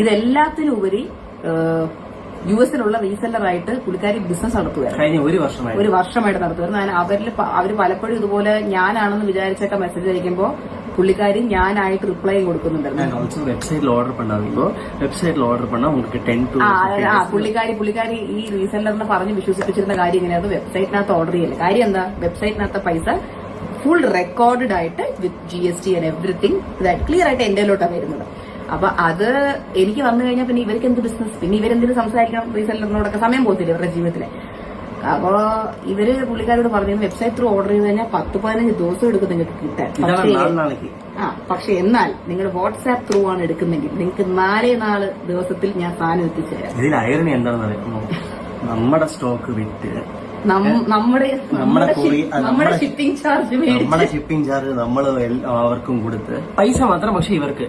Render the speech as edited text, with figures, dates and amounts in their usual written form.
ഇതെല്ലാത്തിനും ഉപരി യുഎസിലുള്ള റീസെല്ലറായിട്ട് പുള്ളിക്കാരി ബിസിനസ് നടത്തുകയാണ്. ഒരു വർഷമായിട്ട് നടത്തുകയാണ്. അവര് പലപ്പോഴും ഇതുപോലെ ഞാനാണെന്ന് വിചാരിച്ചൊക്കെ മെസ്സേജ് അയക്കുമ്പോൾ പുള്ളിക്കാരി ഞാനായിട്ട് റിപ്ലൈ കൊടുക്കുന്നുണ്ടായിരുന്നു. പുള്ളിക്കാരി ഈ റീസെല്ലറിനെ പറഞ്ഞ് വിശ്വസിപ്പിച്ചിരുന്ന കാര്യം എങ്ങനെയാണ് വെബ്സൈറ്റിനകത്ത് ഓർഡർ ചെയ്യില്ല. കാര്യം എന്താ, വെബ്സൈറ്റിനകത്ത് പൈസ ഫുൾ റെക്കോർഡഡ് ആയിട്ട് വിത്ത് GST ആൻഡ് എവറിത്തിങ് ക്ലിയർ ആയിട്ട് എന്റെയിലോട്ടാണ് വരുന്നത്. അപ്പൊ അത് എനിക്ക് വന്നു കഴിഞ്ഞാൽ പിന്നെ ഇവർക്ക് എന്ത് ബിസിനസ്, പിന്നെ ഇവരെന്തിനു സംസാരിക്കണം, റീസെല്ലറിനോടൊക്കെ സമയം പോകത്തില്ല ഇവരുടെ ജീവിതത്തിലെ. അപ്പൊ ഇവര് പുള്ളിക്കാരോട് പറഞ്ഞു വെബ്സൈറ്റ് ത്രൂ ഓർഡർ ചെയ്ത് കഴിഞ്ഞാൽ 10-15 ദിവസം എടുക്കും നിങ്ങൾക്ക് കിട്ടാൻ. പക്ഷെ എന്നാൽ നിങ്ങൾ വാട്സാപ്പ് ത്രൂ ആണ് എടുക്കുന്നെങ്കിൽ നിങ്ങൾക്ക് 4 ദിവസത്തിൽ ഞാൻ സാധനം എത്തിച്ചേരാം. ഇതിൽ ഐറണി എന്താണെന്ന് നമ്മുടെ സ്റ്റോക്ക് വിറ്റ് നമ്മുടെ ഷിപ്പിംഗ് ചാർജ് നമ്മൾ അവർക്കും കൊടുത്ത് പൈസ മാത്രം. പക്ഷെ ഇവർക്ക്